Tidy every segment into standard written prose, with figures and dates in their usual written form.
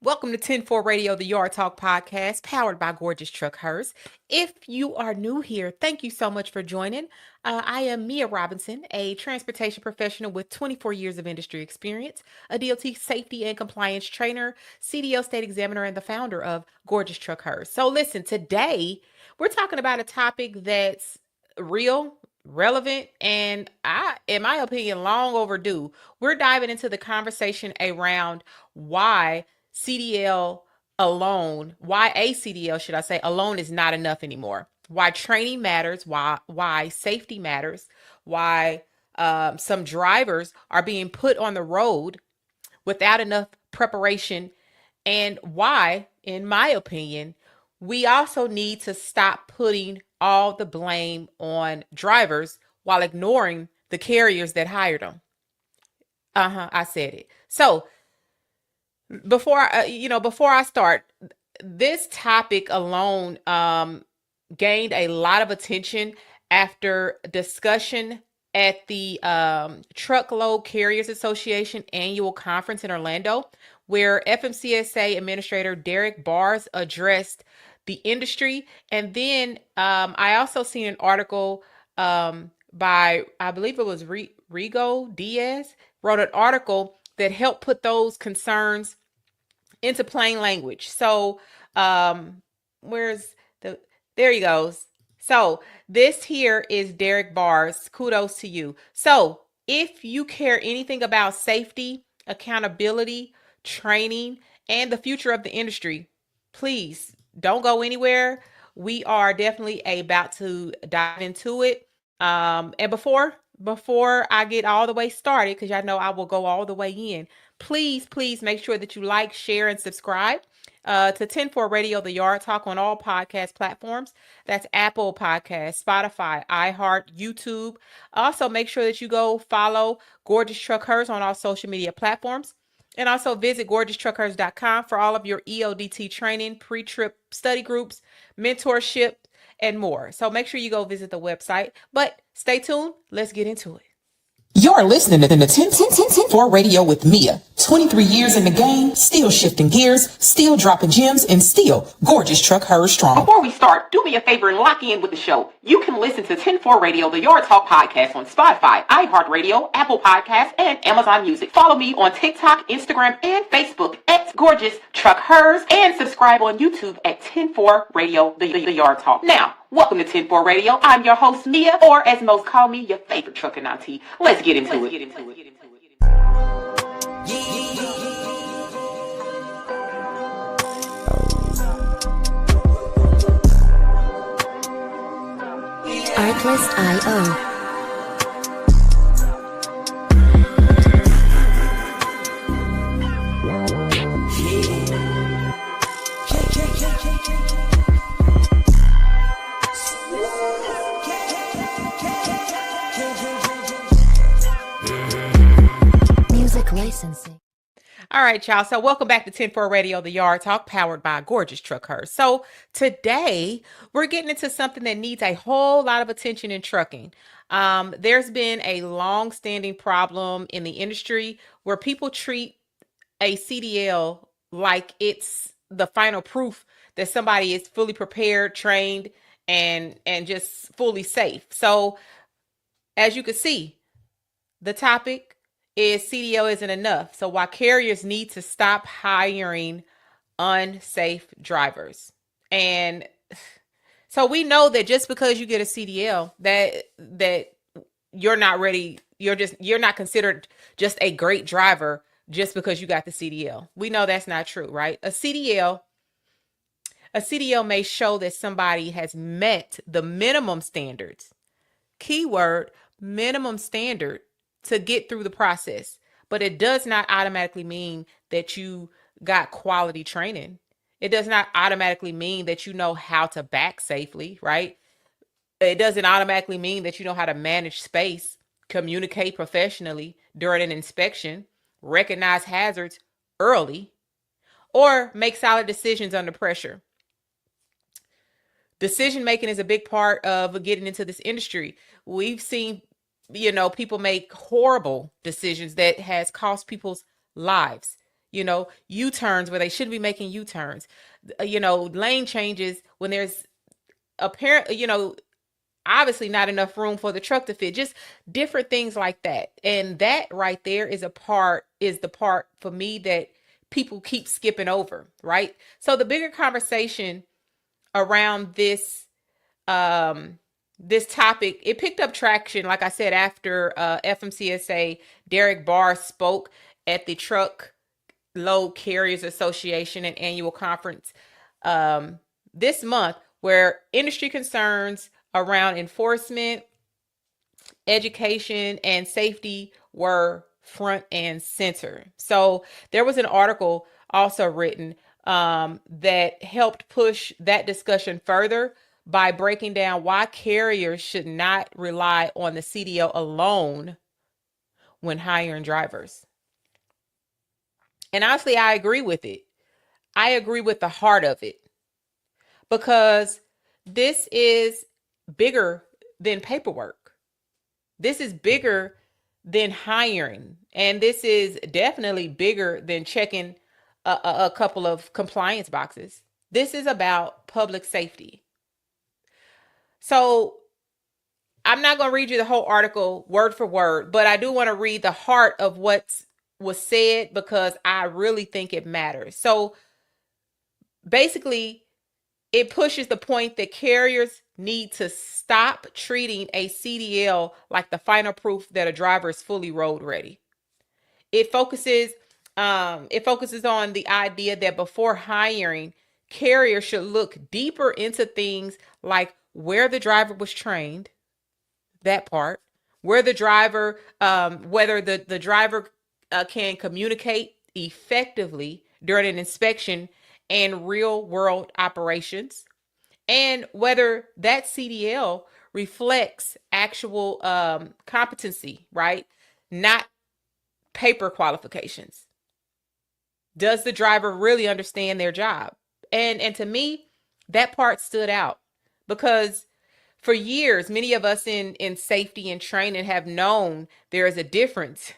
Welcome to 10-4 Radio, the Yard Talk podcast, powered by Gorgeous TruckHers. If you are new here, thank you so much for joining. I am Mia Robinson, a transportation professional with 24 years of industry experience, a DOT safety and compliance trainer, CDL state examiner, and the founder of Gorgeous TruckHers. So listen, today we're talking about a topic that's real, relevant, and in my opinion, long overdue. We're diving into the conversation around why CDL alone, why a CDL, should I say, alone is not enough anymore. Why training matters, why safety matters, why some drivers are being put on the road without enough preparation, and why, in my opinion, we also need to stop putting all the blame on drivers while ignoring the carriers that hired them. I said it. So before I start, this topic alone gained a lot of attention after discussion at the Truckload Carriers Association annual conference in Orlando, where FMCSA Administrator Derek D addressed the industry. And then I also seen an article by, I believe it was Rigo Diaz, wrote an article that helped put those concerns into plain language. So there he goes. So this here is Derek Bars. Kudos to you. So if you care anything about safety, accountability, training, and the future of the industry, please don't go anywhere. We are definitely about to dive into it. And before I get all the way started, because y'all know I will go all the way in, please make sure that you like, share, and subscribe to 10-4 Radio, the Yard Talk, on all podcast platforms. That's Apple Podcasts, Spotify, iHeart, YouTube. Also, make sure that you go follow Gorgeous TruckHers on all social media platforms. And also visit GorgeousTruckHers.com for all of your EODT training, pre-trip study groups, mentorship, and more. So make sure you go visit the website. But stay tuned. Let's get into it. You're listening to the 10-4 Radio with Mia. 23 years in the game, still shifting gears, still dropping gems, and still Gorgeous TruckHers strong. Before we start, do me a favor and lock in with the show. You can listen to 10-4 Radio, the Yard Talk podcast on Spotify, iHeartRadio, Apple Podcasts, and Amazon Music. Follow me on TikTok, Instagram, and Facebook at Gorgeous TruckHers, and subscribe on YouTube at 10-4 Radio, the Yard Talk. Now, welcome to 10-4 Radio. I'm your host, Mia, or as most call me, your favorite trucking auntie. Let's get into it. Artlist.io. Licensing. All right, y'all. So welcome back to 10-4 Radio, the Yard Talk, powered by Gorgeous TruckHers. So today we're getting into something that needs a whole lot of attention in trucking. There's been a long-standing problem in the industry where people treat a CDL like it's the final proof that somebody is fully prepared, trained, and just fully safe. So as you can see, the topic is CDL isn't enough. So why carriers need to stop hiring unsafe drivers. And so we know that just because you get a CDL, that you're not ready, you're not considered just a great driver just because you got the CDL. We know that's not true, right? A CDL may show that somebody has met the minimum standards. Keyword, minimum standard, to get through the process, but it does not automatically mean that you got quality training. It does not automatically mean that you know how to back safely, right? It doesn't automatically mean that you know how to manage space, communicate professionally during an inspection, recognize hazards early, or make solid decisions under pressure. Decision making is a big part of getting into this industry. We've seen people make horrible decisions that has cost people's lives. U-turns where they shouldn't be making U-turns, lane changes when there's apparent, obviously not enough room for the truck to fit, just different things like that. And that right there is the part for me that people keep skipping over, right? So the bigger conversation around this topic, it picked up traction, like I said, after FMCSA Derek D spoke at the Truckload Carriers Association and annual conference this month, where industry concerns around enforcement, education, and safety were front and center. So there was an article also written that helped push that discussion further by breaking down why carriers should not rely on the CDL alone when hiring drivers. And honestly, I agree with it. I agree with the heart of it, because this is bigger than paperwork. This is bigger than hiring. And this is definitely bigger than checking a couple of compliance boxes. This is about public safety. So I'm not going to read you the whole article word for word, but I do want to read the heart of what was said, because I really think it matters. So basically, it pushes the point that carriers need to stop treating a CDL like the final proof that a driver is fully road ready. It focuses on the idea that before hiring, carriers should look deeper into things like where the driver was trained, that part, where the driver, whether the driver can communicate effectively during an inspection and real world operations, and whether that CDL reflects actual competency, right? Not paper qualifications. Does the driver really understand their job? And to me, that part stood out, because for years, many of us in safety and training have known there is a difference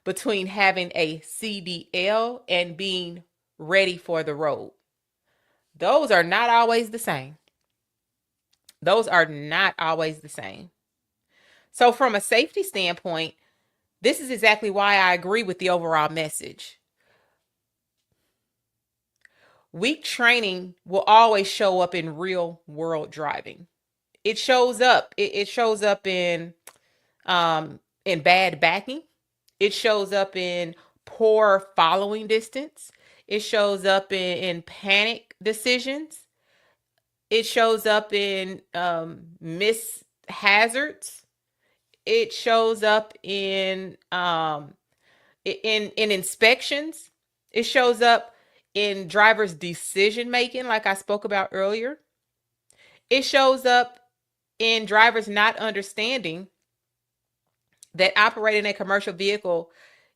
between having a CDL and being ready for the road. Those are not always the same. Those are not always the same. So from a safety standpoint, this is exactly why I agree with the overall message. Weak training will always show up in real world driving. It shows up. It shows up in bad backing. It shows up in poor following distance. It shows up in panic decisions. It shows up in miss hazards. It shows up in inspections. It shows up in drivers' decision making, like I spoke about earlier. It shows up in drivers not understanding that operating a commercial vehicle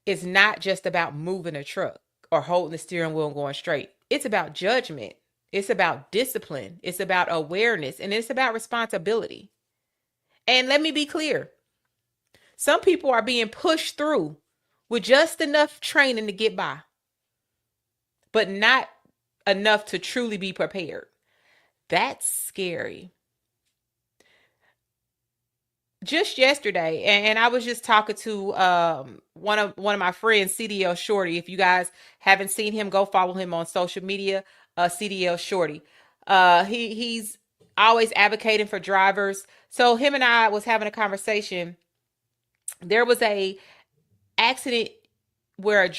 is not just about moving a truck or holding the steering wheel and going straight. It's about judgment. It's about discipline. It's about awareness, and it's about responsibility. And let me be clear. Some people are being pushed through with just enough training to get by, but not enough to truly be prepared. That's scary. Just yesterday, and I was just talking to one of my friends, CDL Shorty. If you guys haven't seen him, go follow him on social media, CDL Shorty. He's always advocating for drivers. So him and I was having a conversation. There was a accident where a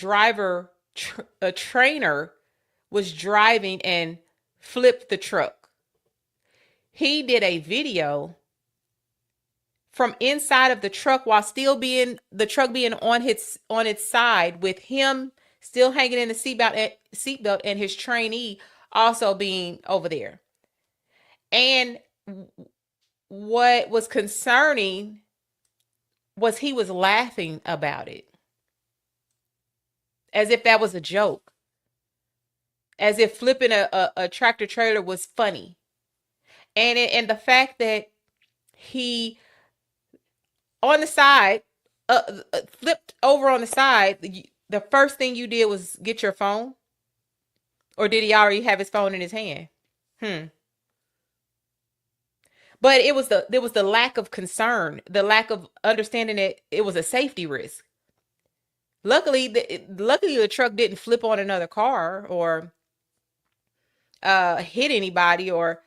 trainer was driving and flipped the truck. He did a video from inside of the truck while still being on its side, with him still hanging in the seatbelt and his trainee also being over there. And what was concerning was he was laughing about it, as if that was a joke, as if flipping a tractor trailer was funny. And the fact that he on the side, flipped over on the side, the first thing you did was get your phone? Or did he already have his phone in his hand? Hmm. But there was the lack of concern, the lack of understanding that it was a safety risk. Luckily the truck didn't flip on another car or hit anybody, or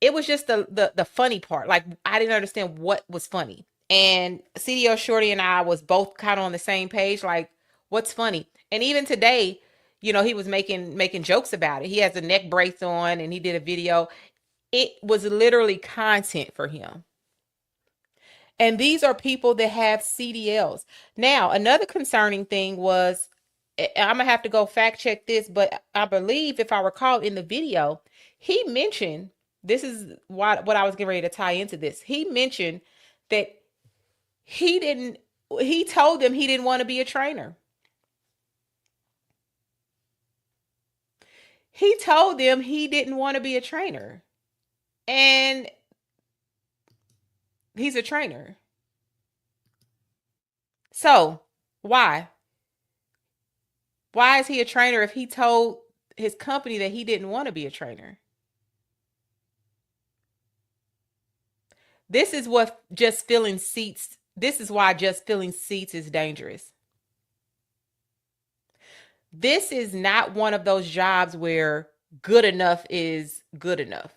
it was just the funny part. Like, I didn't understand what was funny. And CDL Shorty and I was both kind of on the same page, like, what's funny? And even today, he was making jokes about it. He has a neck brace on and he did a video. It was literally content for him. And these are people that have CDLs. Now, another concerning thing was, I'm going to have to go fact check this, but I believe, if I recall in the video, he mentioned, this is what I was getting ready to tie into this. He mentioned that he told them he didn't want to be a trainer. He told them he didn't want to be a trainer. And he's a trainer. So, why? Why is he a trainer if he told his company that he didn't want to be a trainer? This is what just filling seats. This is why just filling seats is dangerous. This is not one of those jobs where good enough is good enough,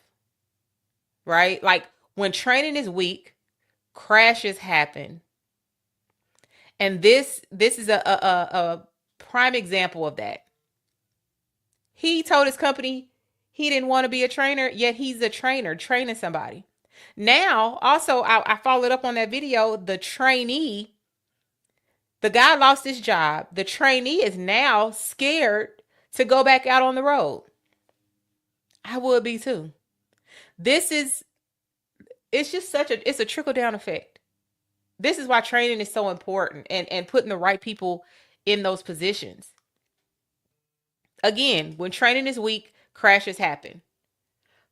right? Like, when training is weak, crashes happen. And this is a prime example of that. He told his company he didn't want to be a trainer, yet he's a trainer training somebody. Now, also, I followed up on that video. The trainee, the guy lost his job. The trainee is now scared to go back out on the road. I would be too. It's just it's a trickle down effect. This is why training is so important, and putting the right people in those positions. Again, when training is weak, crashes happen.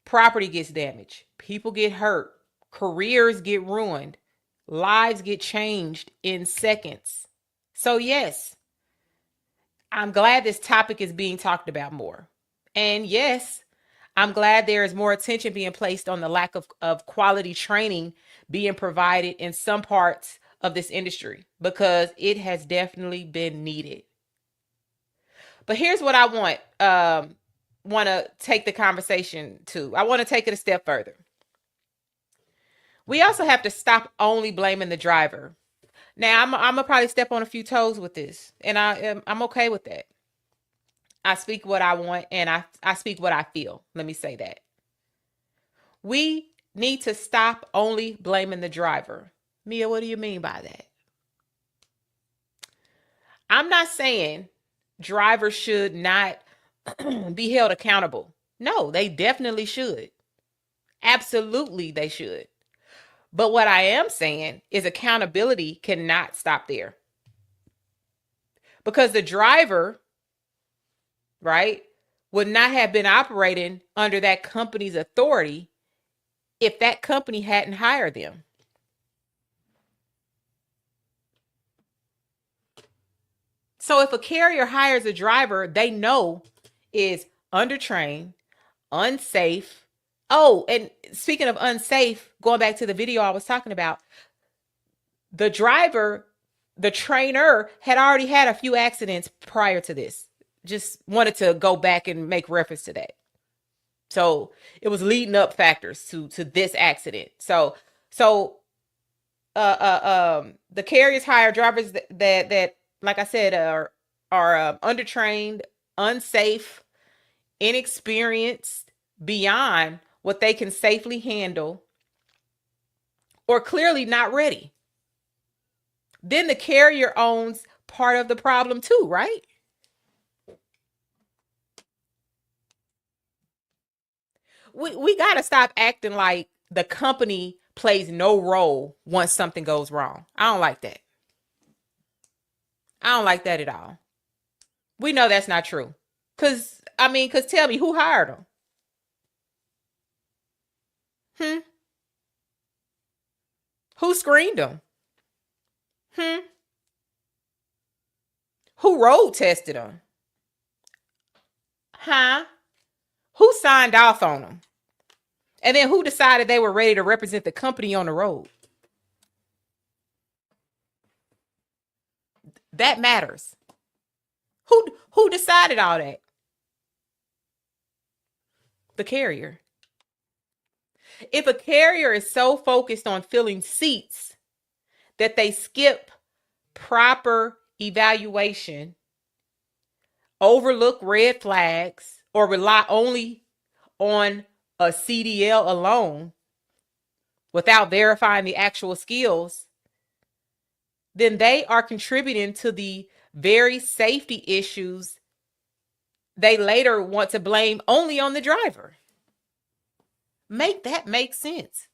Property gets damaged. People get hurt. Careers get ruined. Lives get changed in seconds. So yes, I'm glad this topic is being talked about more. And yes, I'm glad there is more attention being placed on the lack of quality training being provided in some parts of this industry, because it has definitely been needed. But here's what I want to take the conversation to. I want to take it a step further. We also have to stop only blaming the driver. Now, I'm gonna probably step on a few toes with this, and I'm okay with that. I speak what I want, and I speak what I feel. Let me say that. We need to stop only blaming the driver. Mia, what do you mean by that? I'm not saying drivers should not be held accountable. No, they definitely should. Absolutely, they should. But what I am saying is accountability cannot stop there. Because the driver, right, would not have been operating under that company's authority if that company hadn't hired them. So if a carrier hires a driver they know is undertrained, unsafe. Oh, and speaking of unsafe, going back to the video I was talking about, the driver, the trainer, had already had a few accidents prior to this. Just wanted to go back and make reference to that. So it was leading up factors to this accident. So the carriers hire drivers that like I said are undertrained, unsafe, inexperienced, beyond what they can safely handle, or clearly not ready. Then the carrier owns part of the problem too, right? We got to stop acting like the company plays no role once something goes wrong. I don't like that. I don't like that at all. We know that's not true. Cause tell me, who hired them? Hmm? Who screened them? Hmm? Who road tested them? Huh? Who signed off on them? And then who decided they were ready to represent the company on the road? That matters. Who decided all that? The carrier. If a carrier is so focused on filling seats that they skip proper evaluation, overlook red flags, or rely only on a CDL alone without verifying the actual skills, then they are contributing to the very safety issues they later want to blame only on the driver. Make that make sense.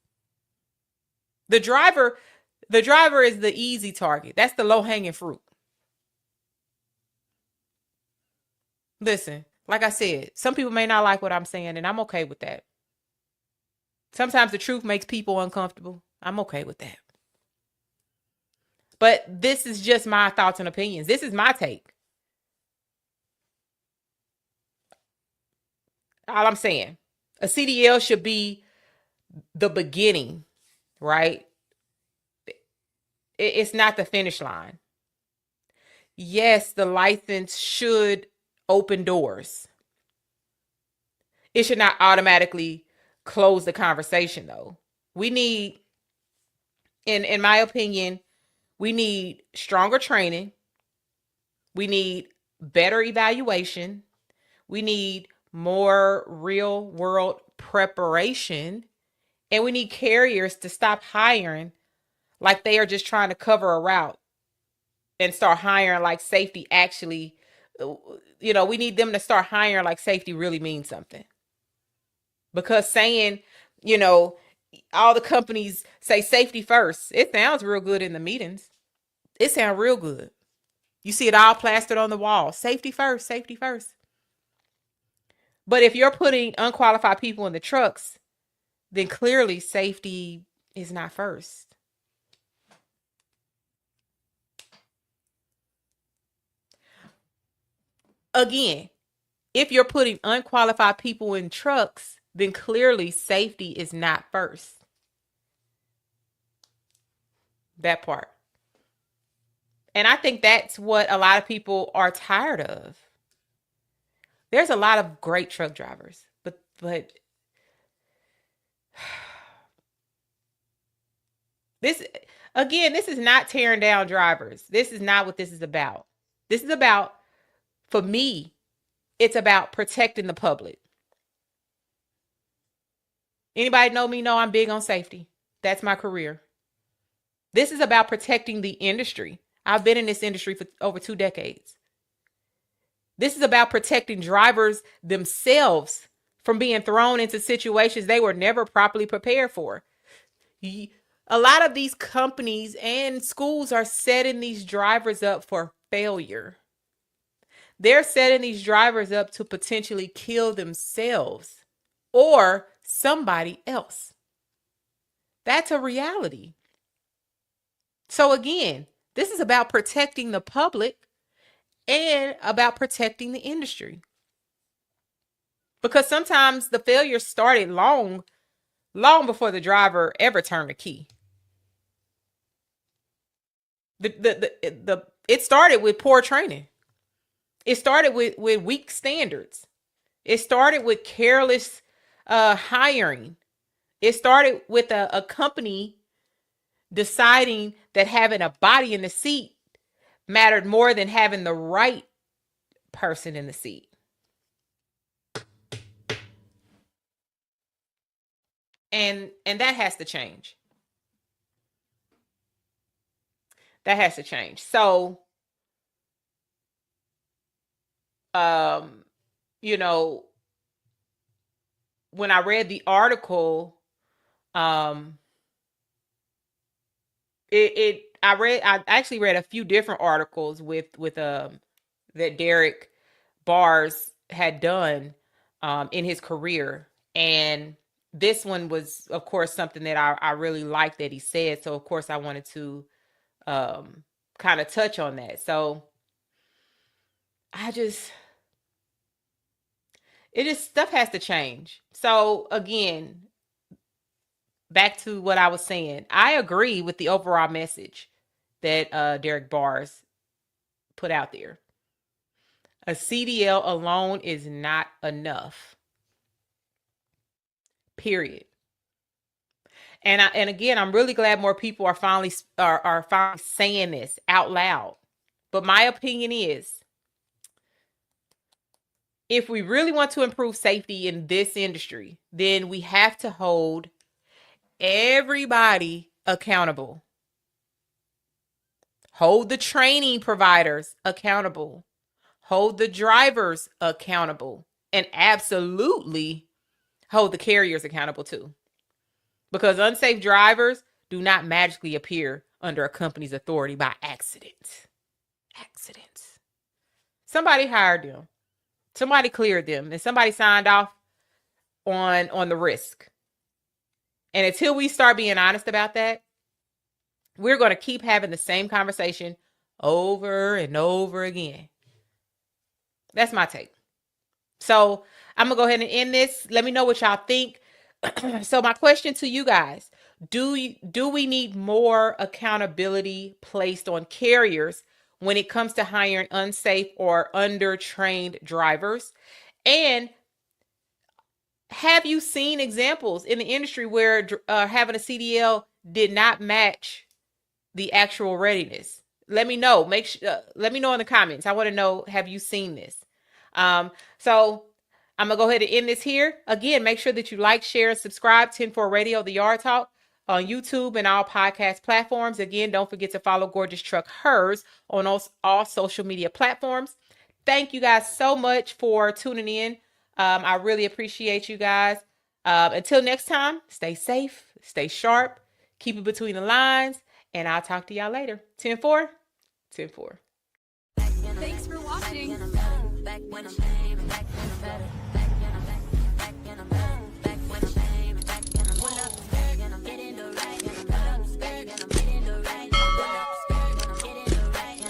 The driver is the easy target. That's the low-hanging fruit. Listen, like I said, some people may not like what I'm saying, and I'm okay with that. Sometimes the truth makes people uncomfortable. I'm okay with that. But this is just my thoughts and opinions. This is my take. All I'm saying, a CDL should be the beginning, right? It's not the finish line. Yes, the license should open doors. It should not automatically close the conversation, though. We need, in my opinion, we need stronger training. We need better evaluation. We need more real world preparation. And we need carriers to stop hiring like they are just trying to cover a route and start hiring like safety actually, we need them to start hiring like safety really means something. Because saying, all the companies say safety first, it sounds real good in the meetings. It sounds real good. You see it all plastered on the wall. Safety first, safety first. But if you're putting unqualified people in the trucks, then clearly safety is not first. Again, if you're putting unqualified people in trucks, then clearly safety is not first. That part. And I think that's what a lot of people are tired of. There's a lot of great truck drivers, but this is not tearing down drivers. This is not what this is about. This is about, for me, it's about protecting the public. Anybody know me know I'm big on safety. That's my career. This is about protecting the industry. I've been in this industry for over 2 decades. This is about protecting drivers themselves from being thrown into situations they were never properly prepared for. A lot of these companies and schools are setting these drivers up for failure. They're setting these drivers up to potentially kill themselves or somebody else. That's a reality. So again, this is about protecting the public and about protecting the industry. Because sometimes the failure started long before the driver ever turned the key. It started with poor training. It started with weak standards. It started with careless hiring. It started with a company deciding that having a body in the seat mattered more than having the right person in the seat. And that has to change. That has to change. So, when I read the article, I actually read a few different articles with that Derek Bars had done in his career, and this one was, of course, something that I really liked that he said. So, of course, I wanted to kind of touch on that. So, stuff has to change. So again, back to what I was saying. I agree with the overall message that Derek Bars put out there. A CDL alone is not enough. Period. And again, I'm really glad more people are finally saying this out loud. But my opinion is, if we really want to improve safety in this industry, then we have to hold everybody accountable. Hold the training providers accountable. Hold the drivers accountable. And absolutely hold the carriers accountable too. Because unsafe drivers do not magically appear under a company's authority by accident. Accidents. Somebody hired them. Somebody cleared them. And somebody signed off on the risk. And until we start being honest about that, we're going to keep having the same conversation over and over again. That's my take. So I'm going to go ahead and end this. Let me know what y'all think. So my question to you guys, do we need more accountability placed on carriers when it comes to hiring unsafe or undertrained drivers? And have you seen examples in the industry where having a CDL did not match the actual readiness? Let me know. Let me know in the comments. I want to know, have you seen this? So I'm going to go ahead and end this here. Again, make sure that you like, share, and subscribe. 10-4 Radio, The Yard Talk, on YouTube and all podcast platforms. Again, don't forget to follow Gorgeous TruckHers on all social media platforms. Thank you guys so much for tuning in. I really appreciate you guys. Until next time, stay safe, stay sharp, keep it between the lines, and I'll talk to y'all later. 10-4, 10-4. Thanks for watching.